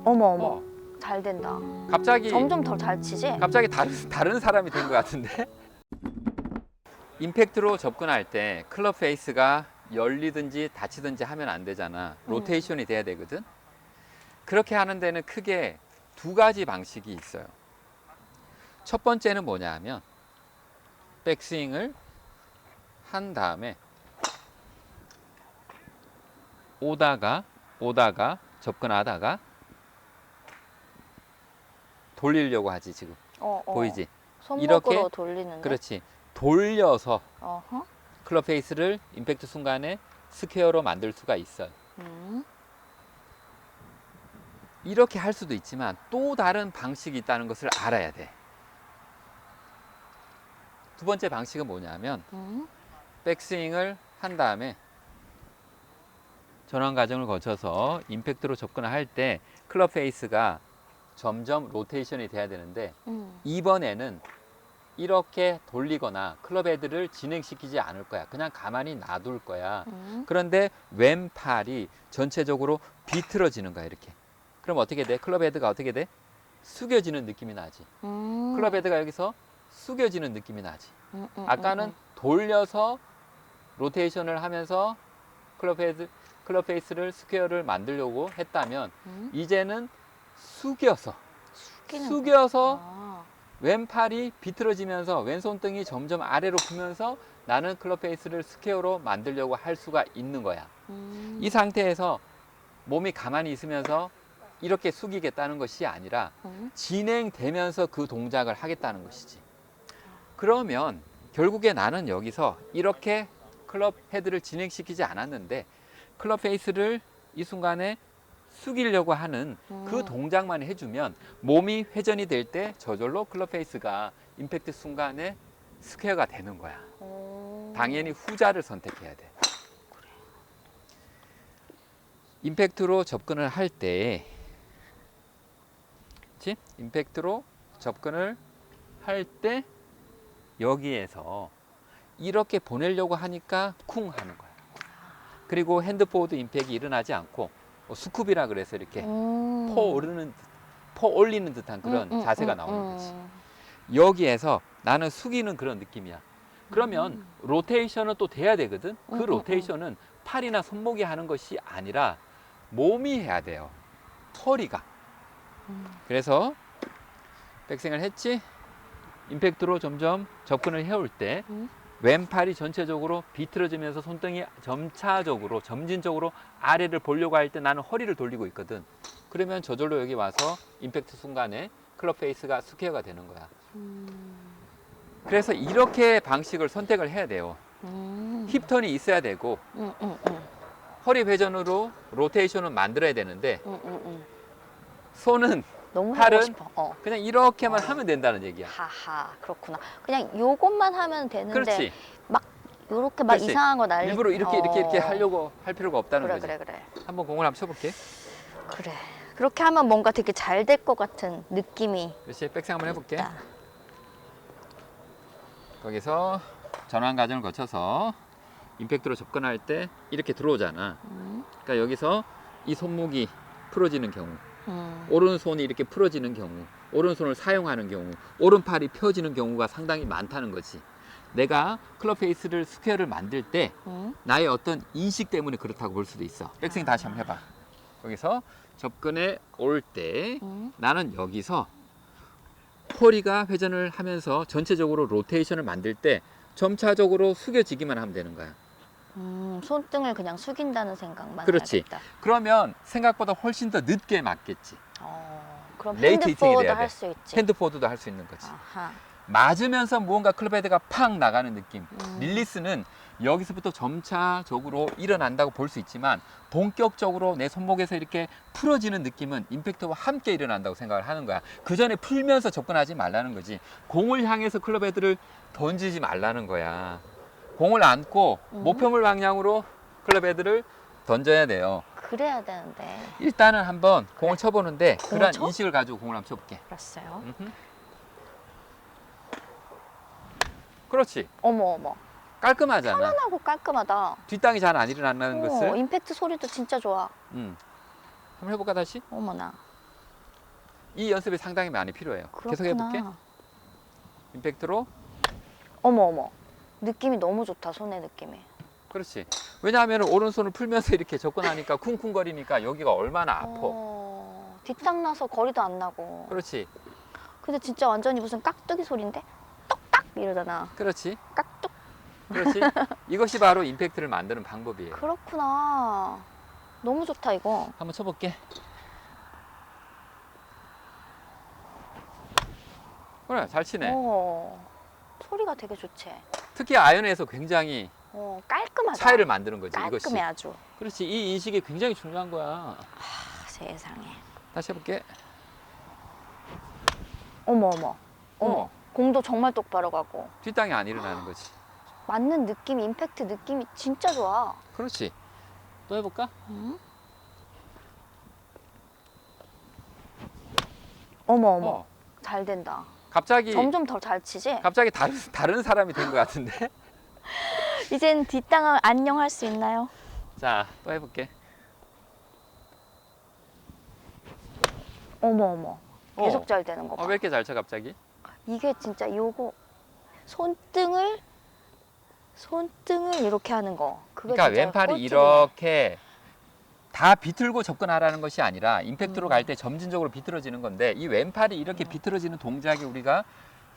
어머 어머. 잘 된다. 갑자기 점점 더 잘 치지? 갑자기 다른 사람이 된 것 같은데? 임팩트로 접근할 때 클럽 페이스가 열리든지 닫히든지 하면 안 되잖아. 로테이션이 돼야 되거든. 그렇게 하는 데는 크게 두 가지 방식이 있어요. 첫 번째는 뭐냐 하면 백스윙을 한 다음에 오다가 접근하다가 돌리려고 하지 지금. 보이지? 손목으로 이렇게 돌리는데. 그렇지. 돌려서 어허. 클럽 페이스를 임팩트 순간에 스퀘어로 만들 수가 있어요. 이렇게 할 수도 있지만 또 다른 방식이 있다는 것을 알아야 돼. 두 번째 방식은 뭐냐면 백스윙을 한 다음에 전환 과정을 거쳐서 임팩트로 접근을 할 때 클럽 페이스가 점점 로테이션이 돼야 되는데 이번에는 이렇게 돌리거나 클럽 헤드를 진행시키지 않을 거야. 그냥 가만히 놔둘 거야. 그런데 왼팔이 전체적으로 비틀어지는 거야. 이렇게. 그럼 어떻게 돼? 클럽 헤드가 어떻게 돼? 숙여지는 느낌이 나지. 클럽 헤드가 여기서 숙여지는 느낌이 나지. 아까는 돌려서 로테이션을 하면서 클럽 페이스를 스퀘어를 만들려고 했다면 이제는 숙여서 왼팔이 비틀어지면서 왼손등이 점점 아래로 부면서 나는 클럽 페이스를 스퀘어로 만들려고 할 수가 있는 거야. 이 상태에서 몸이 가만히 있으면서 이렇게 숙이겠다는 것이 아니라 진행되면서 그 동작을 하겠다는 것이지. 그러면 결국에 나는 여기서 이렇게 클럽 헤드를 진행시키지 않았는데 클럽 페이스를 이 순간에 숙이려고 하는 그 동작만 해주면 몸이 회전이 될 때 저절로 클럽 페이스가 임팩트 순간에 스퀘어가 되는 거야. 당연히 후자를 선택해야 돼. 임팩트로 접근을 할 때, 그치? 임팩트로 접근을 할 때 여기에서 이렇게 보내려고 하니까 쿵 하는 거야. 그리고 핸드포워드 임팩이 일어나지 않고 스쿱이라 그래서 이렇게 포 올리는 듯한 그런 자세가 나오는 거지. 여기에서 나는 숙이는 그런 느낌이야. 그러면 로테이션은 또 돼야 되거든. 그 로테이션은 팔이나 손목이 하는 것이 아니라 몸이 해야 돼요. 허리가. 그래서 백스윙을 했지. 임팩트로 점점 접근을 해올 때 왼팔이 전체적으로 비틀어지면서 손등이 점진적으로 아래를 보려고 할 때 나는 허리를 돌리고 있거든. 그러면 저절로 여기 와서 임팩트 순간에 클럽 페이스가 스퀘어가 되는 거야. 그래서 이렇게 방식을 선택을 해야 돼요. 힙턴이 있어야 되고 허리 회전으로 로테이션을 만들어야 되는데 손은 너무 팔은 하고 싶어. 그냥 이렇게만 하면 된다는 얘기야. 하하, 그렇구나. 그냥 요것만 하면 되는데 그렇지. 막 요렇게 막 그렇지. 이상한 거 날리 일부러 이렇게 하려고 할 필요가 없다는 그래, 거지. 그래. 한번 공을 한번 쳐볼게. 그래. 그렇게 하면 뭔가 되게 잘 될 것 같은 느낌이 그렇지. 백스윙 한번 해볼게. 있다. 거기서 전환 과정을 거쳐서 임팩트로 접근할 때 이렇게 들어오잖아. 그러니까 여기서 이 손목이 풀어지는 경우, 오른손이 이렇게 풀어지는 경우, 오른손을 사용하는 경우, 오른팔이 펴지는 경우가 상당히 많다는 거지. 내가 클럽 페이스를 스퀘어를 만들 때 나의 어떤 인식 때문에 그렇다고 볼 수도 있어. 백스윙 다시 한번 해봐. 거기서 접근해 올 때 나는 여기서 허리가 회전을 하면서 전체적으로 로테이션을 만들 때 점차적으로 숙여지기만 하면 되는 거야. 손등을 그냥 숙인다는 생각만 그렇지. 해야겠다. 그러면 생각보다 훨씬 더 늦게 맞겠지. 그럼 레이트 히팅이 핸드포워드 돼야 돼. 할 수 있지. 핸드포워드도 할 수 있는 거지. 아하. 맞으면서 무언가 클럽 헤드가 팍 나가는 느낌. 릴리스는 여기서부터 점차적으로 일어난다고 볼 수 있지만 본격적으로 내 손목에서 이렇게 풀어지는 느낌은 임팩트와 함께 일어난다고 생각을 하는 거야. 그 전에 풀면서 접근하지 말라는 거지. 공을 향해서 클럽 헤드를 던지지 말라는 거야. 공을 안고 목표물 방향으로 클럽 헤드를 던져야 돼요. 그래야 되는데. 일단은 한번 공을 쳐보는데 그런 쳐? 인식을 가지고 공을 한번 쳐볼게. 알았어요. 그렇지. 어머. 깔끔하잖아. 편안하고 깔끔하다. 뒷땅이 잘 안 일어난다는 것을. 임팩트 소리도 진짜 좋아. 한번 해볼까 다시? 어머나. 이 연습이 상당히 많이 필요해요. 계속 해볼게. 임팩트로. 어머. 느낌이 너무 좋다. 손의 느낌이. 그렇지. 왜냐하면 오른손을 풀면서 이렇게 접근하니까 쿵쿵거리니까 여기가 얼마나 아파. 뒷땅 나서 거리도 안 나고. 그렇지. 근데 진짜 완전히 무슨 깍두기 소리인데? 똑딱 이러잖아. 그렇지. 깍둑. 그렇지. 이것이 바로 임팩트를 만드는 방법이에요. 그렇구나. 너무 좋다 이거. 한번 쳐볼게. 그래, 잘 치네. 소리가 되게 좋지. 특히 아연에서 굉장히 깔끔하다. 차이를 만드는 거지. 깔끔해 이것이. 아주. 그렇지. 이 인식이 굉장히 중요한 거야. 세상에. 다시 해볼게. 어머. 어. 공도 정말 똑바로 가고. 뒷땅이 안 일어나는 거지. 맞는 느낌, 임팩트 느낌이 진짜 좋아. 그렇지. 또 해볼까? 어머. 잘 된다. 갑자기 점점 더 잘 치지? 갑자기 다른 사람이 된 것 같은데. 이젠 뒷땅을 안녕할 수 있나요? 자, 또 해볼게. 어머. 계속 잘 되는 거 봐. 왜 이렇게 잘 쳐 갑자기? 이게 진짜 요거 손등을 이렇게 하는 거. 그게 그러니까 진짜 왼팔이 꿀팁이네. 이렇게 다 비틀고 접근하라는 것이 아니라 임팩트로 갈 때 점진적으로 비틀어지는 건데 이 왼팔이 이렇게 비틀어지는 동작이 우리가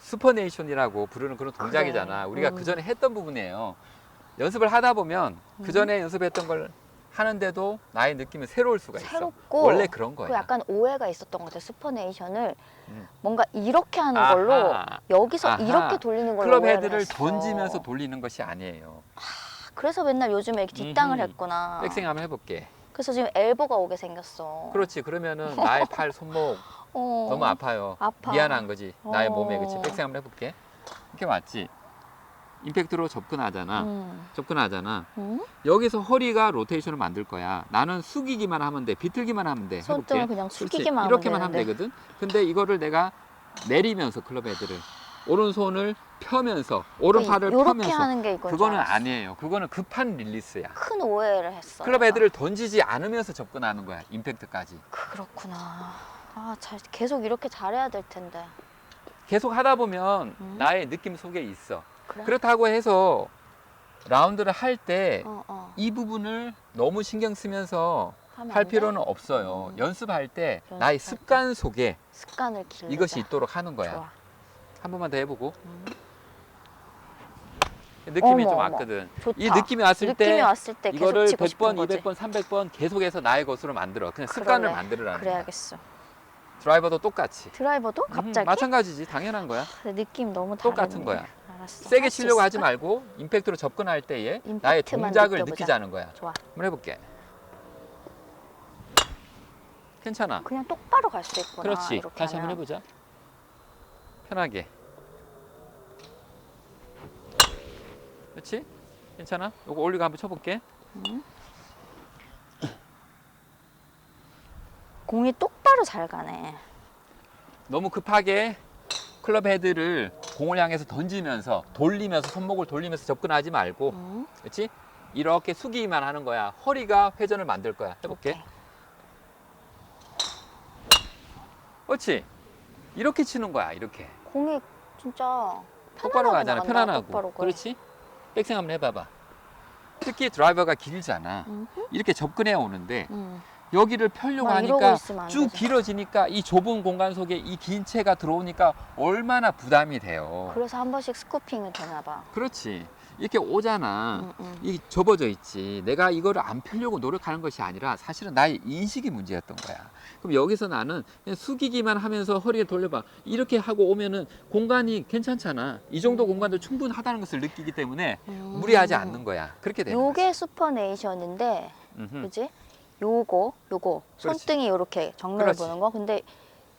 슈퍼네이션이라고 부르는 그런 동작이잖아. 그래. 우리가 그 전에 했던 부분이에요. 연습을 하다 보면 그 전에 연습했던 걸 하는데도 나의 느낌은 새로울 수가 있어. 새롭고 원래 그런 거야. 그 약간 오해가 있었던 것 같아. 슈퍼네이션을 음. 뭔가 이렇게 하는 아하. 걸로 여기서 아하. 이렇게 돌리는 걸로 클럽 오해를 헤드를 했어. 던지면서 돌리는 것이 아니에요. 그래서 맨날 요즘에 이렇게 뒷땅을 음흠. 했구나. 백스윙 한번 해볼게. 그래서 지금 엘보가 오게 생겼어. 그렇지. 그러면은 나의 팔, 손목 너무 아파요. 아파. 미안한 거지. 나의 몸에. 그치. 어. 백스윙 한번 해볼게. 이렇게 맞지? 임팩트로 접근하잖아. 접근하잖아. 여기서 허리가 로테이션을 만들 거야. 나는 숙이기만 하면 돼. 비틀기만 하면 돼. 해볼게. 손등을 그냥 그렇지. 숙이기만 하면 이렇게만 하면 되는데. 되거든. 근데 이거를 내가 내리면서 클럽 헤드를 오른손을 펴면서 오른팔을 요렇게 펴면서 하는 게 이건 그거는 줄 알았어. 아니에요. 그거는 급한 릴리스야. 큰 오해를 했어. 클럽 내가. 헤드를 던지지 않으면서 접근하는 거야. 임팩트까지. 그렇구나. 계속 이렇게 잘해야 될 텐데. 계속 하다 보면 나의 느낌 속에 있어. 그래? 그렇다고 해서 라운드를 할 때 이 어. 부분을 너무 신경 쓰면서 하면 할 안 돼? 필요는 없어요. 연습할 때 연습할 나의 때. 습관 속에 습관을 기르자. 이것이 있도록 하는 거야. 좋아. 한 번만 더 해보고. 느낌이 좀 어머. 왔거든. 좋다. 이 느낌이 왔을 느낌이 때 왔을 때 계속 이거를 치고 싶은 100번, 거지. 200번, 300번 계속해서 나의 것으로 만들어. 그냥 습관을 그러네. 만들으라는 거야. 그래야겠어. 드라이버도 똑같이. 드라이버도 갑자기? 마찬가지지. 당연한 거야. 근데 느낌 너무 다르네. 똑같은 거야. 알았어. 세게 할수 치려고 하지 있을까? 말고 임팩트로 접근할 때에 임팩트만 나의 동작을 느껴보자. 느끼자는 거야. 좋아. 한번 해볼게. 괜찮아. 그냥 똑바로 갈 수 있구나. 그렇지. 이렇게 다시 하면. 한번 해보자. 편하게. 그렇지? 괜찮아? 요거 올리고 한번 쳐볼게. 공이 똑바로 잘 가네. 너무 급하게 클럽 헤드를 공을 향해서 던지면서 돌리면서 손목을 돌리면서 접근하지 말고, 그렇지? 이렇게 숙이기만 하는 거야. 허리가 회전을 만들 거야. 해볼게. 오케이. 그렇지? 이렇게 치는 거야. 이렇게. 공이 진짜 똑바로 편안하게 가잖아. 나간다, 편안하고. 똑바로 거의. 그렇지? 백스윙 한번 해봐봐. 특히 드라이버가 길잖아. 이렇게 접근해 오는데 여기를 펴려고 막 이러고 하니까 있으면 안 쭉 되지. 길어지니까 이 좁은 공간 속에 이 긴 채가 들어오니까 얼마나 부담이 돼요. 그래서 한 번씩 스쿠핑이 되나 봐. 그렇지. 이렇게 오잖아. 이 접어져 있지. 내가 이거를 안 펴려고 노력하는 것이 아니라 사실은 나의 인식이 문제였던 거야. 그럼 여기서 나는 그냥 숙이기만 하면서 허리를 돌려봐. 이렇게 하고 오면은 공간이 괜찮잖아. 이 정도 공간도 충분하다는 것을 느끼기 때문에 무리하지 않는 거야. 그렇게 되는 거지. 요게 슈퍼네이션인데, 그지? 요거 그렇지. 손등이 이렇게 정면을 그렇지. 보는 거. 근데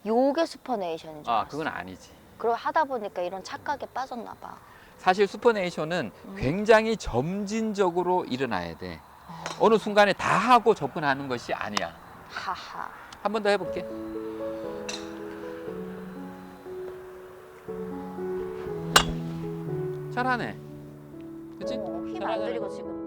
요게 슈퍼네이션인 줄 아, 알았어. 그건 아니지. 그걸 하다 보니까 이런 착각에 빠졌나 봐. 사실 슈퍼네이션은 굉장히 점진적으로 일어나야 돼. 어느 순간에 다 하고 접근하는 것이 아니야. 하하. 한 번 더 해볼게. 잘하네. 그치? 힘 안 편하잖아. 들이고 지금.